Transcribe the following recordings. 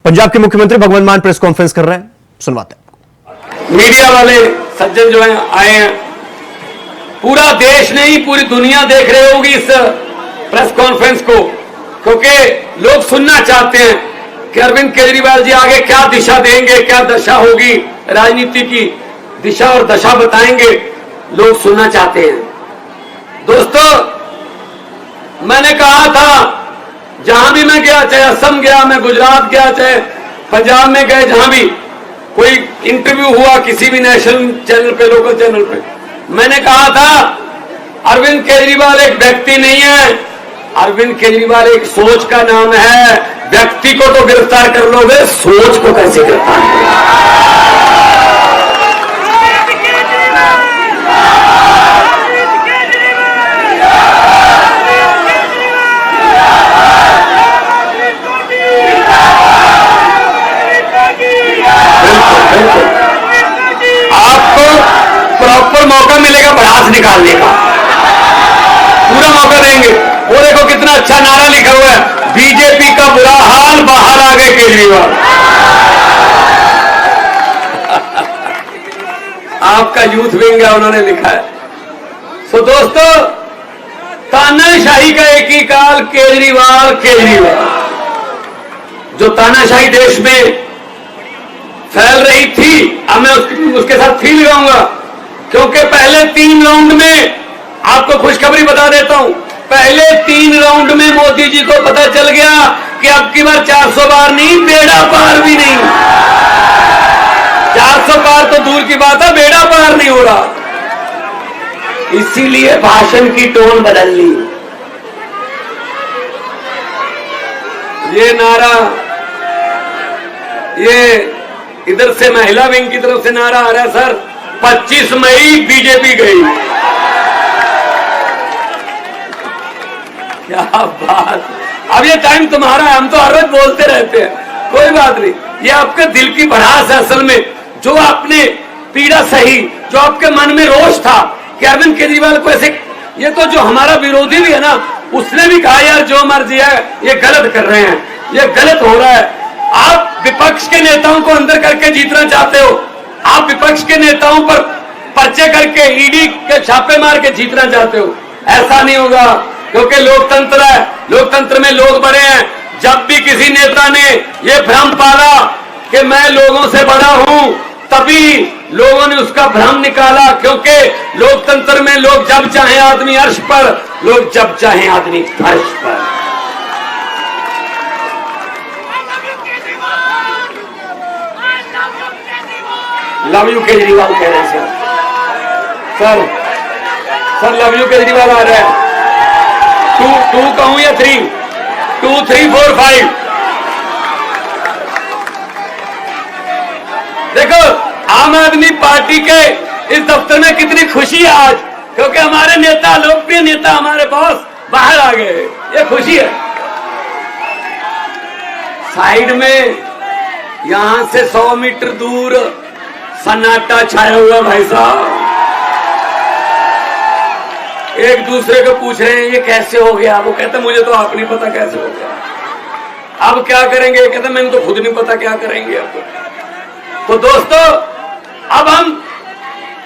पंजाब के मुख्यमंत्री भगवंत मान प्रेस कॉन्फ्रेंस कर रहे हैं, सुनवाते हैं। मीडिया वाले सज्जन जो हैं आए हैं, पूरा देश नहीं पूरी दुनिया देख रहे होगी इस प्रेस कॉन्फ्रेंस को, क्योंकि लोग सुनना चाहते हैं कि अरविंद केजरीवाल जी आगे क्या दिशा देंगे, क्या दशा होगी, राजनीति की दिशा और दशा बताएंगे, लोग सुनना चाहते हैं। दोस्तों, मैंने कहा था जहां भी मैं गया, चाहे असम गया, मैं गुजरात गया, चाहे पंजाब में गए, जहां भी कोई इंटरव्यू हुआ किसी भी नेशनल चैनल पे, लोकल चैनल पे, मैंने कहा था अरविंद केजरीवाल एक व्यक्ति नहीं है, अरविंद केजरीवाल एक सोच का नाम है। व्यक्ति को तो गिरफ्तार कर लोगे, सोच को कैसे गिरफ्तार करोगे? आपको प्रॉपर मौका मिलेगा भड़ास निकालने का, पूरा मौका देंगे। वो देखो कितना अच्छा नारा लिखा हुआ है, बीजेपी का बुरा हाल, बाहर आ गए केजरीवाल। आपका यूथ विंग है, उन्होंने लिखा है। सो दोस्तों, तानाशाही का एक ही काल, केजरीवाल केजरीवाल। जो तानाशाही देश में फैल रही थी, अब मैं उसके साथ फी लगाऊंगा, क्योंकि पहले 3 राउंड में, आपको खुशखबरी बता देता हूं, पहले 3 राउंड में मोदी जी को पता चल गया कि अब की बार 400 पार नहीं, बेड़ा पार भी नहीं। 400 पार तो दूर की बात है, बेड़ा पार नहीं हो रहा। इसीलिए भाषण की टोन बदल ली। ये नारा, ये इधर से महिला विंग की तरफ से नारा आ रहा है, सर 25 मई बीजेपी गई। क्या बात। अब ये टाइम तुम्हारा है, हम तो हर रोज बोलते रहते हैं, कोई बात नहीं। ये आपके दिल की भड़ास है असल में, जो आपने पीड़ा सही, जो आपके मन में रोष था कि अरविंद केजरीवाल को ऐसे, ये तो जो हमारा विरोधी भी है ना, उसने भी कहा यार जो मर्जी है, ये गलत कर रहे हैं, ये गलत हो रहा है। आप विपक्ष के नेताओं को अंदर करके जीतना चाहते हो, आप विपक्ष के नेताओं पर पर्चे करके ईडी के छापे मार के जीतना चाहते हो, ऐसा नहीं होगा, क्योंकि लोकतंत्र है, लोकतंत्र में लोग बड़े हैं। जब भी किसी नेता ने यह भ्रम पाला कि मैं लोगों से बड़ा हूं, तभी लोगों ने उसका भ्रम निकाला, क्योंकि लोकतंत्र में लोग जब चाहे आदमी अर्श पर, लोग जब चाहे आदमी फर्श पर। लव यू केजरीवाल कह रहे हैं sir, sir love you Kejriwal आ रहा है। 2 कहूं या 3? 2 3 4 5। देखो आम आदमी पार्टी के इस दफ्तर में कितनी खुशी है आज, क्योंकि हमारे नेता, लोकप्रिय नेता, हमारे बॉस बाहर आ गए, ये खुशी है। साइड में यहां से 100 मीटर दूर सन्नाटा छाया हुआ, भाई साहब एक दूसरे को पूछ रहे हैं ये कैसे हो गया। वो कहते मुझे तो आप नहीं पता कैसे हो गया, अब क्या करेंगे, कहते मैंने तो खुद नहीं पता क्या करेंगे अब। तो दोस्तों,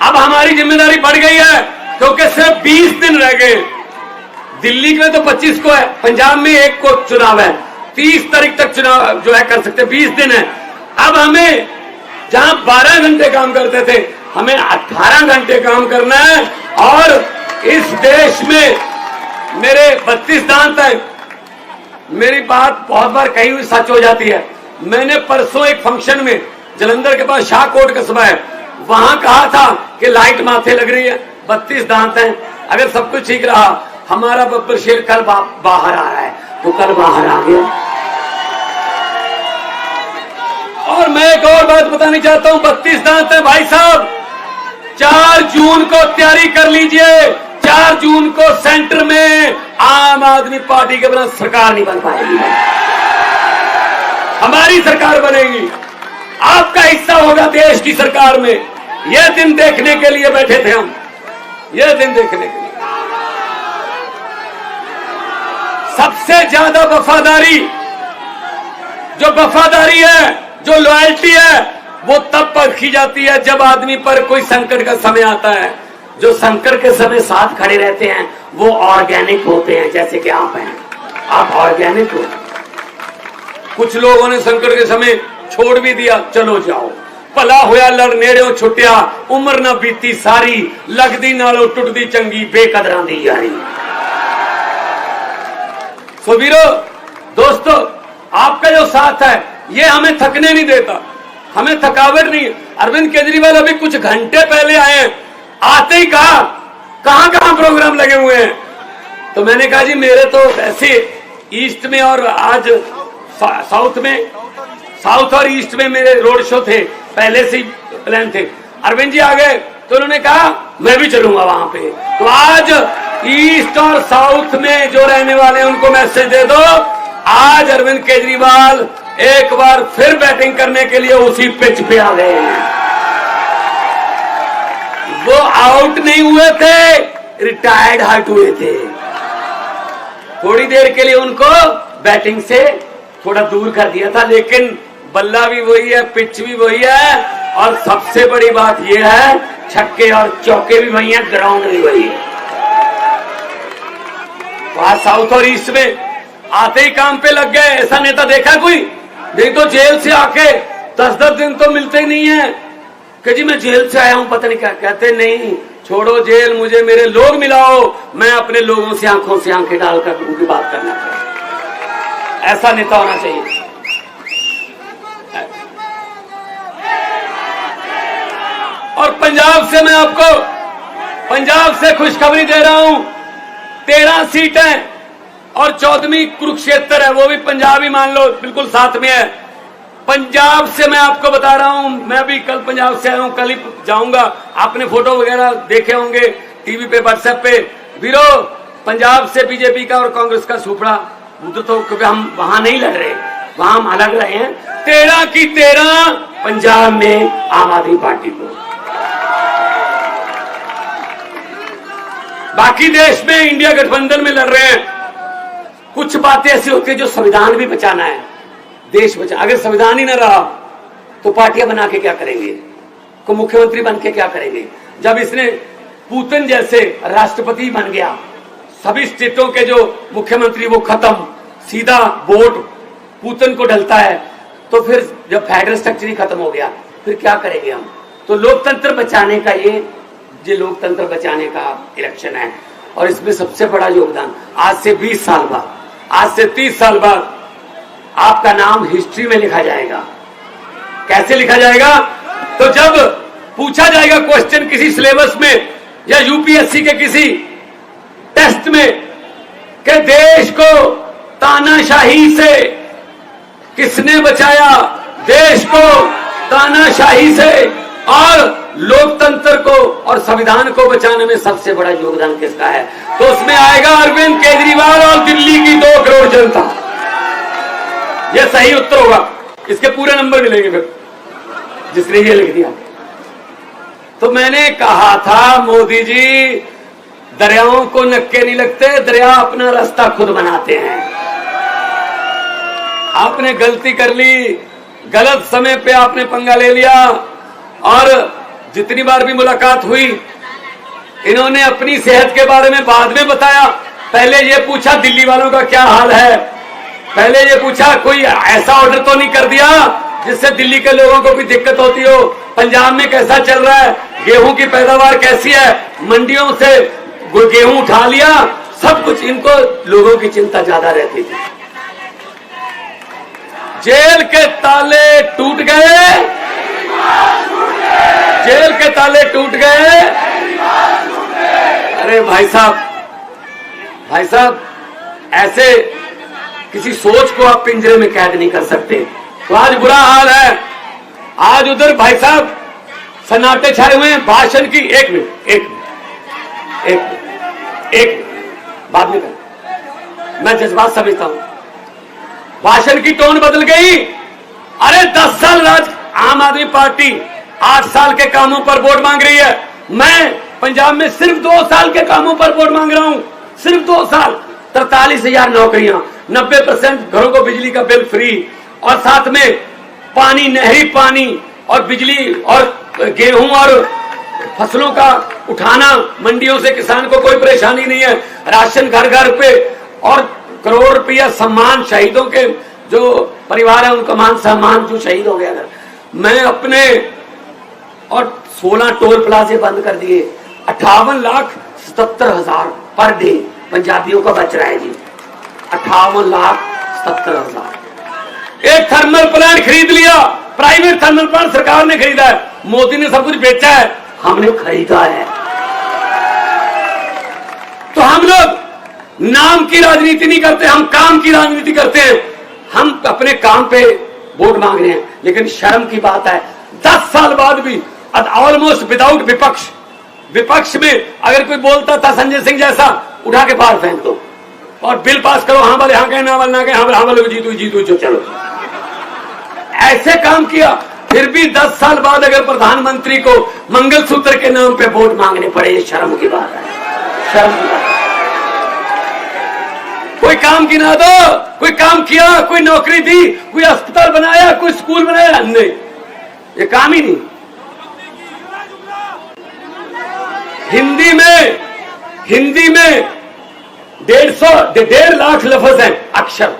अब हमारी जिम्मेदारी बढ़ गई है, क्योंकि सिर्फ 20 दिन रह गए। दिल्ली के तो 25 को है, पंजाब में 1 को चुनाव है, 30 तारीख तक चुनाव जो है कर सकते, 20 दिन है। अब हमें जहां 12 घंटे काम करते थे, हमें 18 घंटे काम करना है। और इस देश में मेरे 32 दांत है, मेरी बात बहुत बार कही हुई सच हो जाती है। मैंने परसों एक फंक्शन में, जलंधर के पास शाहकोट कस्बा है, वहां कहा था कि लाइट माथे लग रही है, 32 दांत हैं, अगर सब कुछ ठीक रहा, हमारा बब्बर शेर कल बाहर आ रहा है, तो कल बाहर आ गया। और मैं एक और बात बतानी चाहता हूं, 32 दांत है भाई साहब। 4 जून को तैयारी कर लीजिए, 4 जून को सेंटर में आम आदमी पार्टी के बिना सरकार नहीं बन पाएगी, हमारी सरकार बनेगी, आपका हिस्सा होगा देश की सरकार में। यह दिन देखने के लिए बैठे थे हम, यह दिन देखने के लिए। सबसे ज्यादा वफादारी जो वफादारी है, जो लॉयल्टी है, वो तब परखी जाती है जब आदमी पर कोई संकट का समय आता है। जो संकट के समय साथ खड़े रहते हैं वो ऑर्गेनिक होते हैं, जैसे कि आप हैं, आप ऑर्गेनिक हो। कुछ लोगों ने संकट के समय छोड़ भी दिया, चलो जाओ भला होया लड़ नेड़े छुट्टिया, उम्र ना बीती सारी, लगदी नालों टुटदी चंगी, बेकदरां दी यारी। सो वीरो दोस्तों, आपका जो साथ है ये हमें थकने नहीं देता, हमें थकावट नहीं है। अरविंद केजरीवाल अभी कुछ घंटे पहले आए हैं, आते ही कहा कहां प्रोग्राम लगे हुए हैं। तो मैंने कहा जी मेरे तो ऐसे ईस्ट में और आज साउथ और ईस्ट में मेरे रोड शो थे, पहले से ही प्लान थे। अरविंद जी आ गए तो उन्होंने कहा मैं भी चलूंगा वहां पे। तो आज ईस्ट और साउथ में जो रहने वाले हैं उनको मैसेज दे दो, आज अरविंद केजरीवाल एक बार फिर बैटिंग करने के लिए उसी पिच पे आ गए हैं। वो आउट नहीं हुए थे, रिटायर्ड हट हुए थे। थोड़ी देर के लिए उनको बैटिंग से थोड़ा दूर कर दिया था, लेकिन बल्ला भी वही है, पिच भी वही है, और सबसे बड़ी बात यह है छक्के और चौके भी वही हैं, ग्राउंड भी वही है। वहां साउथ और ईस्ट में आते ही काम पे लग गए। ऐसा नेता देखा कोई? नहीं तो जेल से आके 10-10 दिन तो मिलते ही नहीं है कि जी मैं जेल से आया हूं, पता नहीं क्या कहते। नहीं, छोड़ो जेल, मुझे मेरे लोग मिलाओ, मैं अपने लोगों से आंखों से आंखें डालकर उनकी बात करना चाहिए। ऐसा नेता होना चाहिए। और पंजाब से मैं आपको पंजाब से खुशखबरी दे रहा हूं, 13 सीटें और 14वीं कुरुक्षेत्र है, वो भी पंजाब ही मान लो, बिल्कुल साथ में है। पंजाब से मैं आपको बता रहा हूं, मैं भी कल पंजाब से आया हूं, कल ही जाऊंगा। आपने फोटो वगैरह देखे होंगे टीवी पे, व्हाट्सएप पे। वीरो, पंजाब से बीजेपी का और कांग्रेस का सुपड़ा मुद्दा, तो क्योंकि हम वहां नहीं लड़ रहे, वहां हम अलग रहे हैं। 13 की 13 पंजाब में आम आदमी पार्टी को। बाकी देश में इंडिया गठबंधन में लड़ रहे हैं। कुछ बातें ऐसी होती है जो संविधान भी बचाना है, देश बचा। अगर संविधान ही ना रहा तो पार्टियां बना के क्या करेंगे, को मुख्यमंत्री बन के क्या करेंगे। जब इसने पुतिन जैसे राष्ट्रपति बन गया, सभी स्टेटों के जो मुख्यमंत्री वो खत्म, सीधा वोट पुतिन को डलता है, तो फिर जब फेडरल स्ट्रक्चर ही खत्म हो गया फिर क्या करेंगे हम। तो लोकतंत्र बचाने का ये लोकतंत्र बचाने का इलेक्शन है। और इसमें सबसे बड़ा योगदान आज से 20 साल बाद, आज से 30 साल बाद आपका नाम हिस्ट्री में लिखा जाएगा। कैसे लिखा जाएगा? तो जब पूछा जाएगा क्वेश्चन किसी सिलेबस में या यूपीएससी के किसी टेस्ट में कि देश को तानाशाही से किसने बचाया, देश को तानाशाही से और लोकतंत्र को और संविधान को बचाने में सबसे बड़ा योगदान किसका है, तो उसमें आएगा अरविंद केजरीवाल और दिल्ली की 2 करोड़ जनता। यह सही उत्तर होगा। इसके पूरे नंबर मिलेंगे फिर जिसने ये लिख दिया। तो मैंने कहा था मोदी जी, दरियाओं को नक्के नहीं लगते, दरिया अपना रास्ता खुद बनाते हैं। आपने गलती कर ली, गलत समय पे आपने पंगा ले लिया। और जितनी बार भी मुलाकात हुई, इन्होंने अपनी सेहत के बारे में बाद में बताया। पहले ये पूछा दिल्ली वालों का क्या हाल है, पहले ये पूछा कोई ऐसा ऑर्डर तो नहीं कर दिया जिससे दिल्ली के लोगों को भी दिक्कत होती हो, पंजाब में कैसा चल रहा है, गेहूं की पैदावार कैसी है, मंडियों से गेहूं उठा लिया, सब कुछ। इनको लोगों की चिंता ज्यादा रहती थी। जेल के ताले टूट गए, जेल के ताले टूट गए। अरे भाई साहब, ऐसे किसी सोच को आप पिंजरे में कैद नहीं कर सकते। तो आज बुरा हाल है। आज उधर भाई साहब सन्नाटे छाए हुए हैं भाषण की। एक मिनट बाद में कर, मैं जज्बात समझता हूं। भाषण की टोन बदल गई। अरे 10 साल आम आदमी पार्टी 8 साल के कामों पर वोट मांग रही है। मैं पंजाब में सिर्फ 2 साल के कामों पर वोट मांग रहा हूं, सिर्फ 2 साल। 43,000 नौकरियां, 90% घरों को बिजली का बिल फ्री, और साथ में पानी, नहरी पानी और बिजली और गेहूं और फसलों का उठाना, मंडियों से किसान को कोई परेशानी नहीं है, राशन घर घर पे, और करोड़ रुपया सम्मान शहीदों के जो परिवार है उनका मान सम्मान जो शहीद हो गया। मैं अपने, और 16 टोल प्लाजे बंद कर दिए, 58,77,000 पर डे पंजाबियों का बच रहा है जी, 58,77,000। एक थर्मल प्लांट खरीद लिया, प्राइवेट थर्मल प्लांट सरकार ने खरीदा है, मोदी ने सब कुछ बेचा है, हमने खरीदा है। तो हम लोग नाम की राजनीति नहीं करते, हम काम की राजनीति करते हैं। हम अपने काम पे वोट मांग रहे हैं, लेकिन शर्म की बात है 10 साल बाद भी ऑलमोस्ट विदाउट विपक्ष, विपक्ष में अगर कोई बोलता था संजय सिंह जैसा, उठा के बाहर फेंक दो और बिल पास करो, हाँ वाले हाँ कहे, ना वाले ना कहे, हाँ वाले जीतो जो चलो, ऐसे काम किया। फिर भी 10 साल बाद अगर प्रधानमंत्री को मंगलसूत्र के नाम पे वोट मांगने पड़े, ये शर्म की बात है, शर्म की बात है। कोई काम गिना दो, कोई काम किया, कोई नौकरी दी, कोई अस्पताल बनाया, कोई स्कूल बनाया, नहीं, ये काम ही नहीं। हिंदी में 1.5 लाख लफ्ज हैं, अक्षर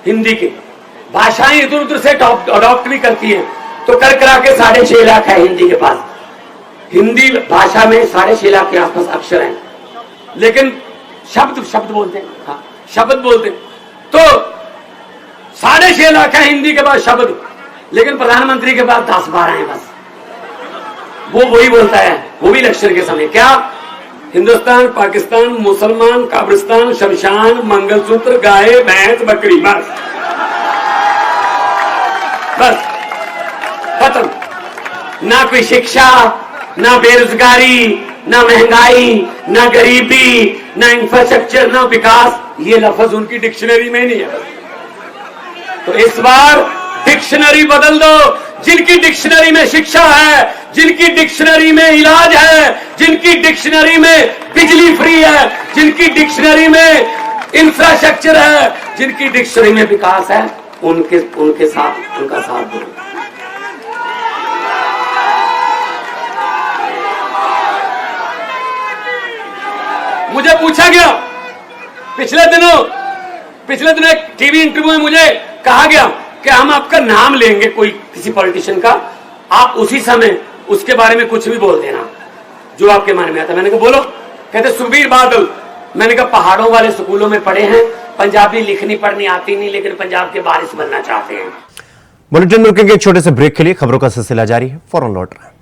हिंदी के, भाषाएं इधर उधर से अडॉप्ट भी करती हैं, तो कर करा के 6.5 लाख है हिंदी के पास। हिंदी भाषा में 6.5 लाख के आसपास अक्षर हैं, लेकिन शब्द बोलते हैं, हाँ शब्द बोलते, तो 6.5 लाख है हिंदी के पास शब्द, लेकिन प्रधानमंत्री के पास 10-12 हैं बस। वो वही बोलता है, वो भी इलेक्शन के समय, क्या हिंदुस्तान, पाकिस्तान, मुसलमान, कब्रिस्तान, शमशान, मंगलसूत्र, गाय, भैंस, बकरी, बस खत्म। ना कोई शिक्षा, ना बेरोजगारी, ना महंगाई, ना गरीबी, ना इंफ्रास्ट्रक्चर, ना विकास, ये लफ्ज उनकी डिक्शनरी में नहीं है। तो इस बार डिक्शनरी बदल दो। जिनकी डिक्शनरी में शिक्षा है, जिनकी डिक्शनरी में इलाज है, जिनकी डिक्शनरी में बिजली फ्री है, जिनकी डिक्शनरी में इंफ्रास्ट्रक्चर है, जिनकी डिक्शनरी में विकास है, उनके साथ उनका साथ दो। मुझे पूछा गया पिछले दिनों एक टीवी इंटरव्यू में मुझे कहा गया कि हम आपका नाम लेंगे कोई किसी पॉलिटिशियन का, आप उसी समय उसके बारे में कुछ भी बोल देना जो आपके मन में आता। मैंने कहा बोलो, कहते सुखबीर बादल। मैंने कहा पहाड़ों वाले स्कूलों में पढ़े हैं, पंजाबी लिखनी पढ़नी आती नहीं, लेकिन पंजाब के बारिश बनना चाहते हैं। बुलेटिन में रुकेंगे एक छोटे से ब्रेक के लिए, खबरों का सिलसिला जारी है, फौरन लौट रहा है।